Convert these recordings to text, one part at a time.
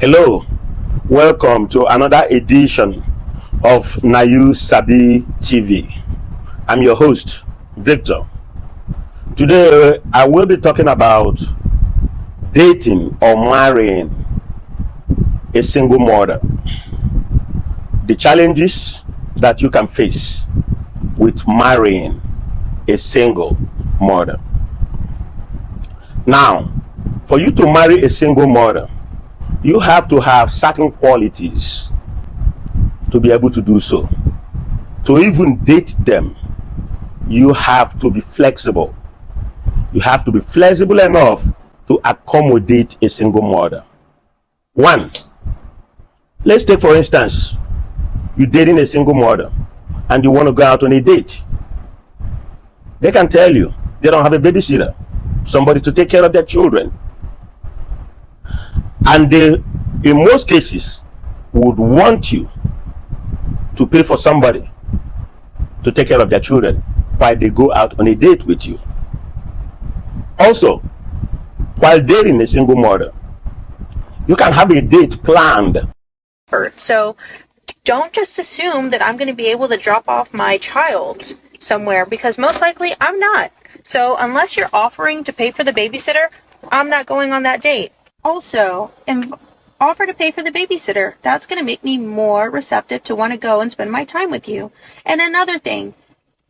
Hello, welcome to another edition of Nayu Sabi TV. I'm your host, Victor. Today, I will be talking about dating or marrying a single mother. The challenges that you can face with marrying a single mother. Now, for you to marry a single mother, you have to have certain qualities to be able to do so. To even date them, you have to be flexible. You have to be flexible enough to accommodate a single mother. One, let's take for instance, you're dating a single mother and you want to go out on a date. They can tell you they don't have a babysitter, somebody to take care of their children. And they, in most cases, would want you to pay for somebody to take care of their children while they go out on a date with you. Also, while dating a single mother, you can have a date planned. So don't just assume that I'm going to be able to drop off my child somewhere, because most likely I'm not. So unless you're offering to pay for the babysitter, I'm not going on that date. Also, offer to pay for the babysitter. That's going to make me more receptive to want to go and spend my time with you. And another thing,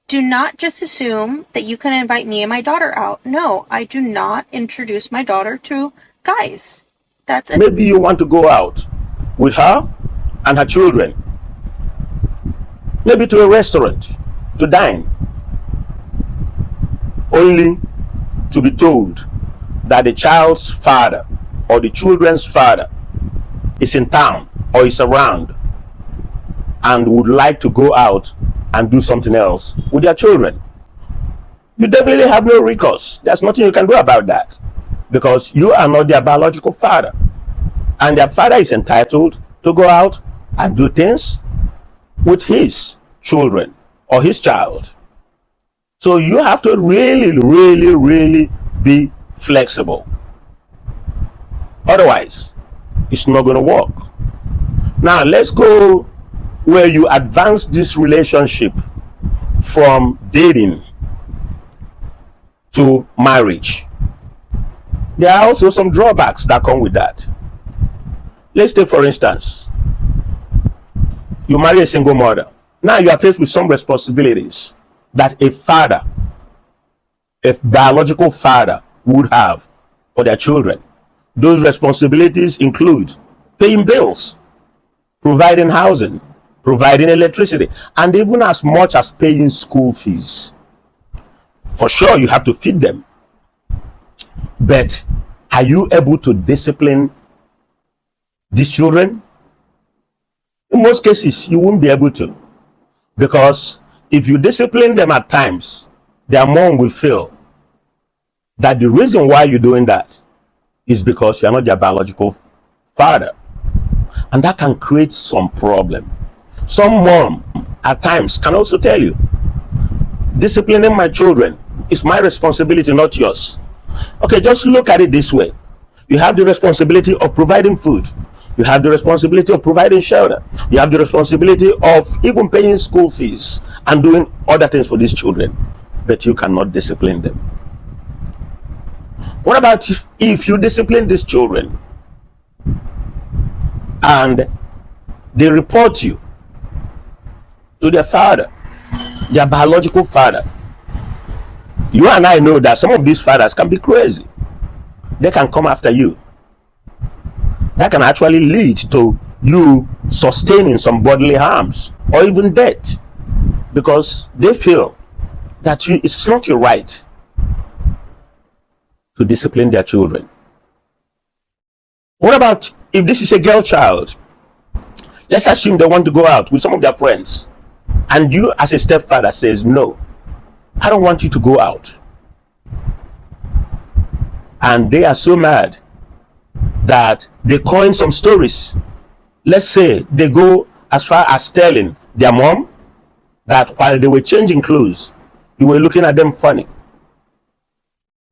do not just assume that you can invite me and my daughter out. No, I do not introduce my daughter to guys. That's it. Maybe you want to go out with her and her children, maybe to a restaurant to dine, only to be told that the child's father or the children's father is in town or is around and would like to go out and do something else with their children. You definitely have no recourse. There's nothing you can do about that, because you are not their biological father, and their father is entitled to go out and do things with his children or his child. So you have to really be flexible. Otherwise, it's not going to work. Now, let's go where you advance this relationship from dating to marriage. There are also some drawbacks that come with that. Let's take, for instance, you marry a single mother. Now you are faced with some responsibilities that a biological father would have for their children. Those responsibilities include paying bills, providing housing, providing electricity, and even as much as paying school fees. For sure, you have to feed them. But are you able to discipline these children? In most cases, you won't be able to. Because if you discipline them at times, their mom will feel that the reason why you're doing that is because you're not their biological father. And that can create some problem. Some mom at times can also tell you, disciplining my children is my responsibility, not yours. Okay, just look at it this way. You have the responsibility of providing food. You have the responsibility of providing shelter. You have the responsibility of even paying school fees and doing other things for these children. But you cannot discipline them. What about if you discipline these children and they report you to their father, their biological father? You and I know that some of these fathers can be crazy. They can come after you. That can actually lead to you sustaining some bodily harms or even death, because they feel that it's not your right to discipline their children. What about if this is a girl child? Let's assume they want to go out with some of their friends, and you as a stepfather says, no, I don't want you to go out. And they are so mad that they coin some stories. Let's say they go as far as telling their mom that while they were changing clothes, you were looking at them funny.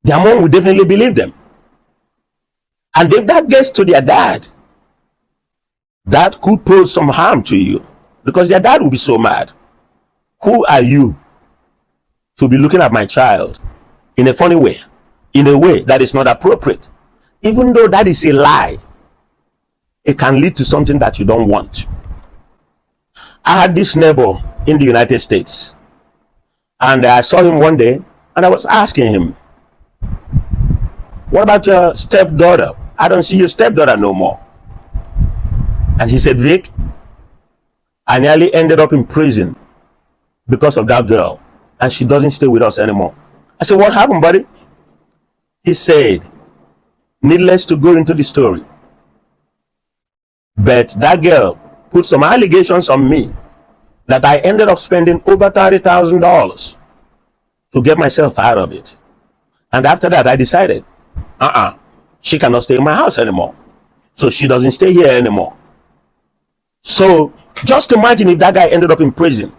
Their mom would definitely believe them. And if that gets to their dad, that could pose some harm to you because their dad will be so mad. Who are you to be looking at my child in a funny way, in a way that is not appropriate? Even though that is a lie, it can lead to something that you don't want. I had this neighbor in the United States, and I saw him one day, and I was asking him, what about your stepdaughter? I don't see your stepdaughter no more. And he said, Vic, I nearly ended up in prison because of that girl, and she doesn't stay with us anymore. I said, what happened, buddy? He said, needless to go into the story, but that girl put some allegations on me that I ended up spending over $30,000 to get myself out of it. And after that, I decided, she cannot stay in my house anymore. So she doesn't stay here anymore. So just imagine if that guy ended up in prison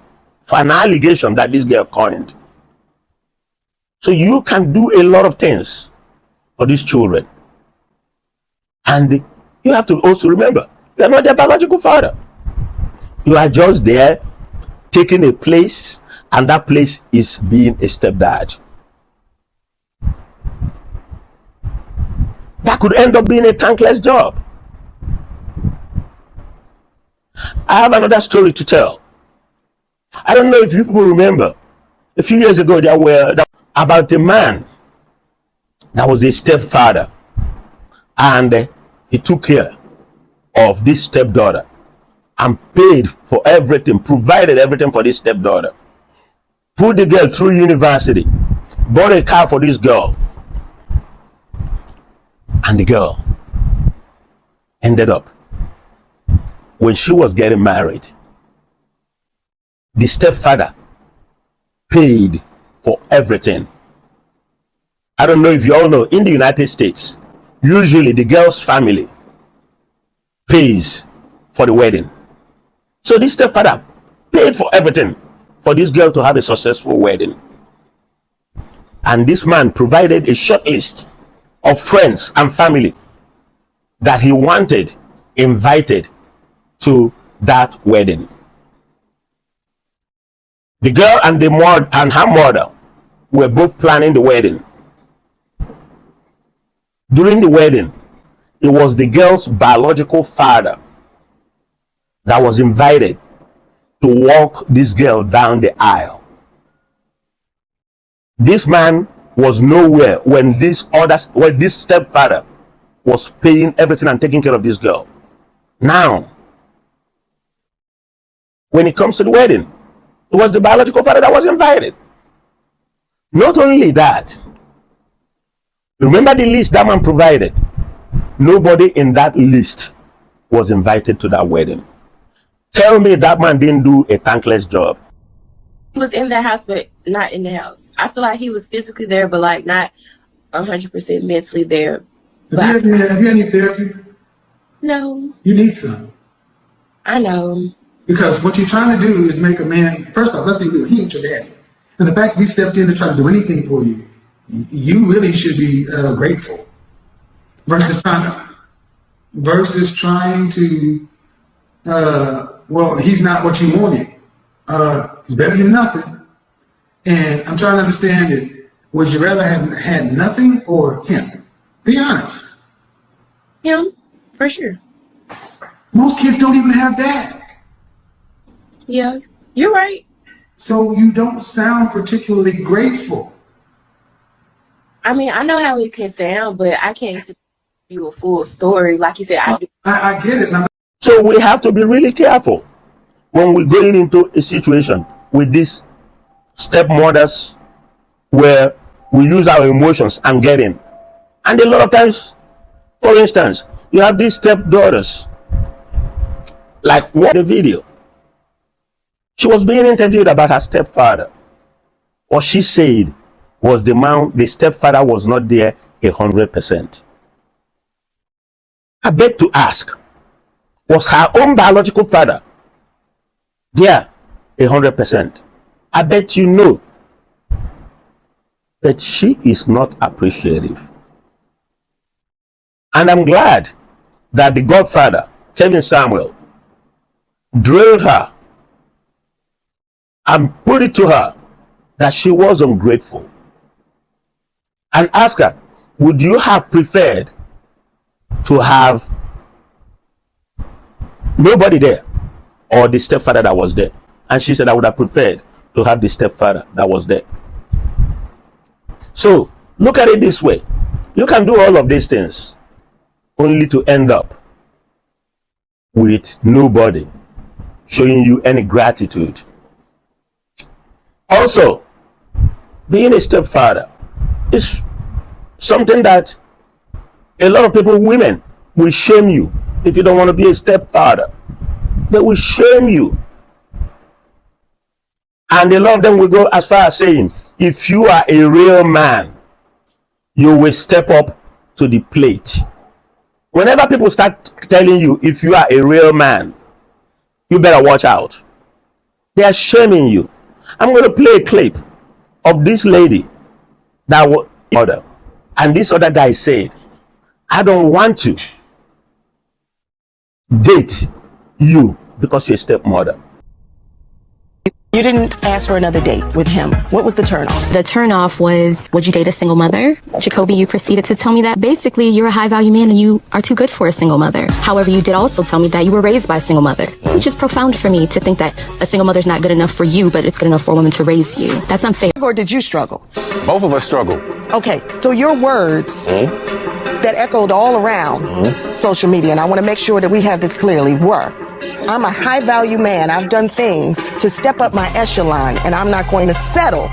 for an allegation that this girl coined. So you can do a lot of things for these children. And you have to also remember, you are not their biological father. You are just there taking a place, and that place is being a stepdad. That could end up being a thankless job. I have another story to tell. I don't know if you people remember, a few years ago there were about a man that was a stepfather, and he took care of this stepdaughter and paid for everything, provided everything for this stepdaughter, put the girl through university, bought a car for this girl, and the girl ended up, when she was getting married, the stepfather paid for everything. I don't know if you all know, in the United States, usually the girl's family pays for the wedding. So this stepfather paid for everything for this girl to have a successful wedding. And this man provided a short list of friends and family that he wanted invited to that wedding. The girl and her mother were both planning the wedding. During the wedding, it was the girl's biological father that was invited to walk this girl down the aisle. This man was nowhere when this stepfather was paying everything and taking care of this girl. Now, when it comes to the wedding, it was the biological father that was invited. Not only that, remember the list that man provided? Nobody in that list was invited to that wedding. Tell me that man didn't do a thankless job. He was in the house, but not in the house. I feel like he was physically there, but like not 100% mentally there. Have you had any therapy? No, You need some. I know. Because what you're trying to do is make a man, first off, let's be real, he ain't your daddy. And the fact that he stepped in to try to do anything for you, you really should be grateful. Versus trying to, well, he's not what you wanted. He's better than nothing. And I'm trying to understand it. Would you rather have had nothing or him? Be honest. Him, for sure. Most kids don't even have that. Yeah, you're right. So you don't sound particularly grateful. I mean, I know how it can sound, but I can't give you a full story. Like you said, I do. I get it. So we have to be really careful when we're going into a situation with these stepmothers where we use our emotions and get in. And a lot of times, for instance, you have these stepdaughters, like what the video. She was being interviewed about her stepfather. What she said was the stepfather was not there 100%. I beg to ask, was her own biological father there 100%? I bet you know. But she is not appreciative. And I'm glad that the godfather, Kevin Samuel, drilled her, and put it to her that she was ungrateful, and ask her, would you have preferred to have nobody there or the stepfather that was there? And she said, I would have preferred to have the stepfather that was there. So look at it this way. You can do all of these things only to end up with nobody showing you any gratitude. Also, being a stepfather is something that a lot of people, women, will shame you. If you don't want to be a stepfather, they will shame you. And a lot of them will go as far as saying, if you are a real man, you will step up to the plate. Whenever people start telling you, if you are a real man, you better watch out. They are shaming you. I'm going to play a clip of this lady that was mother, and this other guy said, I don't want to date you because you're a stepmother. You didn't ask for another date with him. What was the turnoff? The turnoff was, would you date a single mother? Jacoby, you proceeded to tell me that basically you're a high value man and you are too good for a single mother. However, you did also tell me that you were raised by a single mother, which is profound for me to think that a single mother's not good enough for you, but it's good enough for a woman to raise you. That's unfair. Or did you struggle? Both of us struggle. Okay, so your words that echoed all around social media, and I want to make sure that we have this clearly, were, I'm a high value man. I've done things to step up my echelon, and I'm not going to settle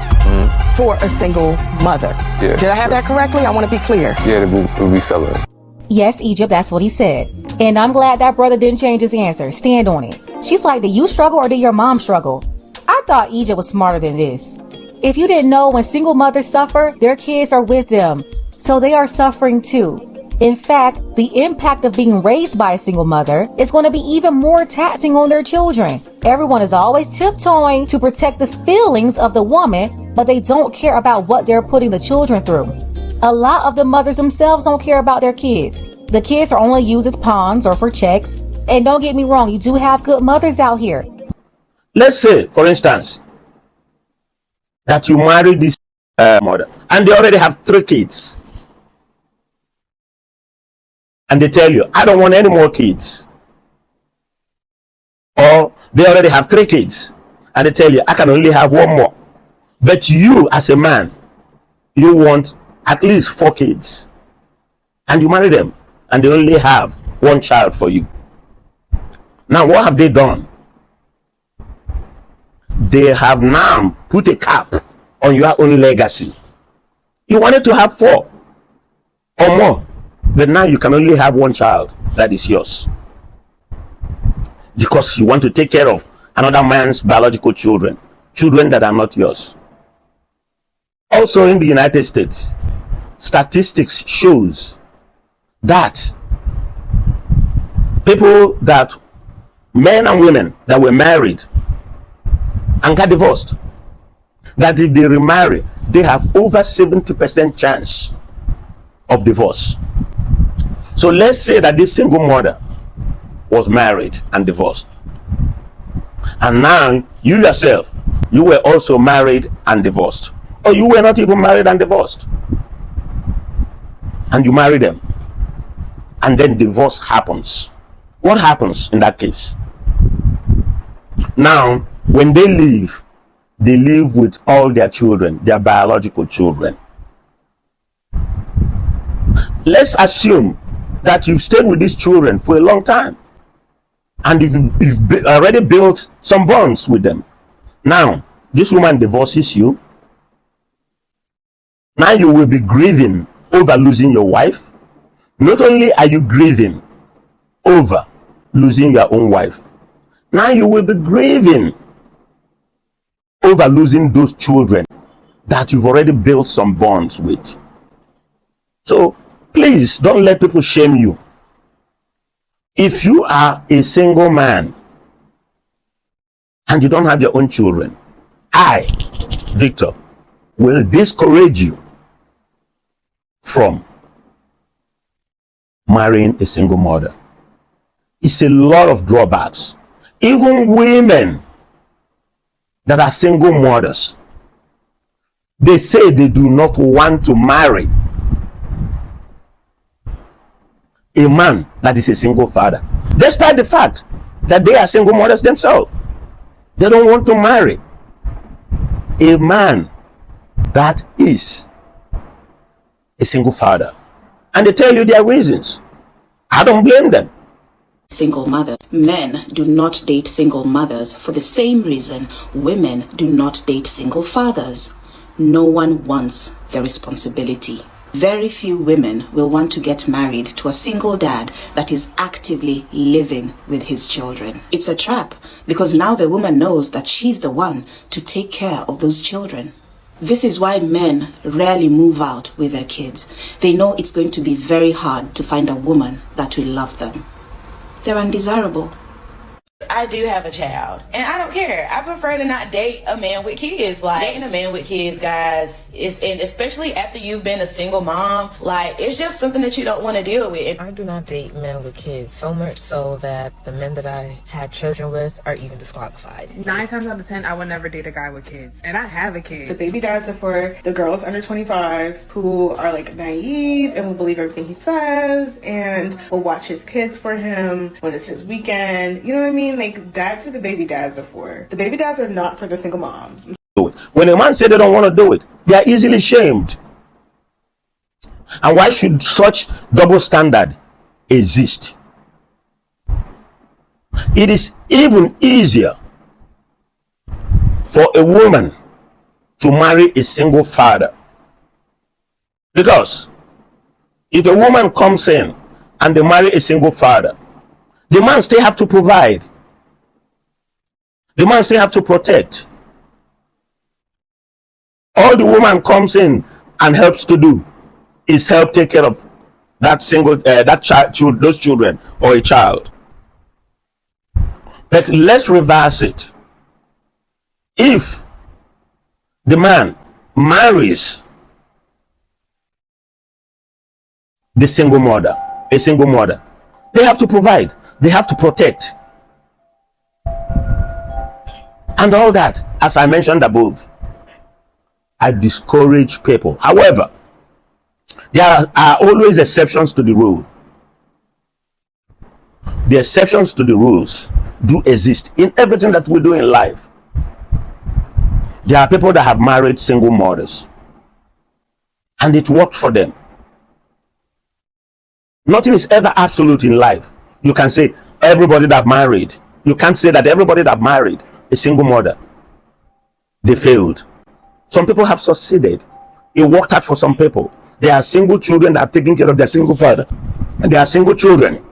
for a single mother. Yeah. Did I have that correctly? I want to be clear. Yeah, we'll be selling. Yes, Egypt, that's what he said. And I'm glad that brother didn't change his answer. Stand on it. She's like, did you struggle or did your mom struggle? I thought Egypt was smarter than this. If you didn't know, when single mothers suffer, their kids are with them. So they are suffering too. In fact, the impact of being raised by a single mother is going to be even more taxing on their children. Everyone is always tiptoeing to protect the feelings of the woman, but they don't care about what they're putting the children through. A lot of the mothers themselves don't care about their kids. The kids are only used as pawns or for checks. And don't get me wrong, you do have good mothers out here. Let's say, for instance, that you married this mother and they already have 3 kids. And they tell you, I don't want any more kids. Or they already have 3 kids. And they tell you, I can only have 1 more. But you, as a man, you want at least 4 kids. And you marry them. And they only have 1 child for you. Now, what have they done? They have now put a cap on your own legacy. You wanted to have 4 or more. But now you can only have 1 child that is yours. Because you want to take care of another man's biological children. Children that are not yours. Also in the United States, statistics shows that men and women that were married and got divorced, that if they remarry, they have over 70% chance of divorce. So let's say that this single mother was married and divorced. And now you yourself, you were also married and divorced. Or you were not even married and divorced. And you marry them. And then divorce happens. What happens in that case? Now, when they leave with all their children, their biological children. Let's assume that you've stayed with these children for a long time and you've already built some bonds with them. Now this woman divorces you. Now you will be grieving over losing your wife. Not only are you grieving over losing your own wife, now you will be grieving over losing those children that you've already built some bonds with. So please don't let people shame you. If you are a single man and you don't have your own children, I, Victor, will discourage you from marrying a single mother. It's a lot of drawbacks. Even women that are single mothers, they say they do not want to marry a man that is a single father, despite the fact that they are single mothers themselves. They don't want to marry a man that is a single father, and they tell you their reasons. I don't blame them. Single mother. Men do not date single mothers for the same reason women do not date single fathers. No one wants the responsibility. Very few women will want to get married to a single dad that is actively living with his children. It's a trap, because now the woman knows that she's the one to take care of those children. This is why men rarely move out with their kids. They know it's going to be very hard to find a woman that will love them. They're undesirable. I do have a child, and I don't care. I prefer to not date a man with kids. Like, dating a man with kids, guys, and especially after you've been a single mom, like, it's just something that you don't want to deal with. I do not date men with kids, so much so that the men that I had children with are even disqualified. 9 times out of 10, I would never date a guy with kids, and I have a kid. The baby dads are for the girls under 25 who are like naive and will believe everything he says and will watch his kids for him when it's his weekend. You know what I mean? Like, that's who the baby dads are for. The baby dads are not for the single moms. When a man says they don't want to do it, they are easily shamed. And why should such double standard exist? It is even easier for a woman to marry a single father, because if a woman comes in and they marry a single father, the man still have to provide. The man still have to protect. All the woman comes in and helps to do is help take care of that child, those children, or a child. But let's reverse it. If the man marries a single mother, they have to provide, they have to protect, and all that, as I mentioned above. I discourage people. However, there are always exceptions to the rule. The exceptions to the rules do exist in everything that we do in life. There are people that have married single mothers, and it worked for them. Nothing is ever absolute in life. You can say everybody that married. You can't say that everybody that married a single mother, they failed. Some people have succeeded. It worked out for some people. There are single children that have taken care of their single father, and there are single children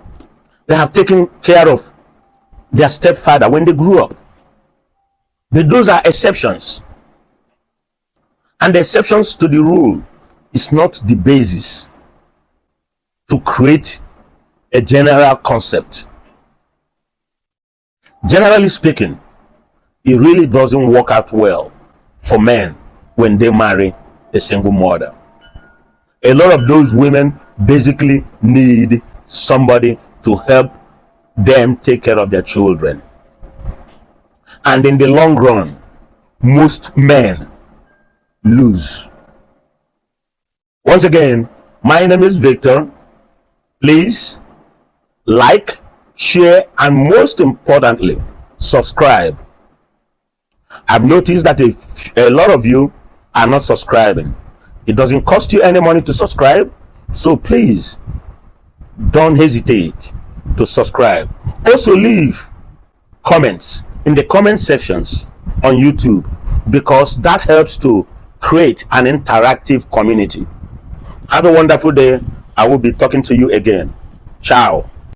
that have taken care of their stepfather when they grew up. But those are exceptions, and the exceptions to the rule is not the basis to create a general concept. Generally speaking, it really doesn't work out well for men when they marry a single mother. A lot of those women basically need somebody to help them take care of their children. And in the long run, most men lose. Once again, my name is Victor. Please like, share, and most importantly, subscribe. I've noticed that a lot of you are not subscribing. It doesn't cost you any money to subscribe, so please don't hesitate to subscribe. Also, leave comments in the comment sections on YouTube, because that helps to create an interactive community. Have a wonderful day. I will be talking to you again. Ciao.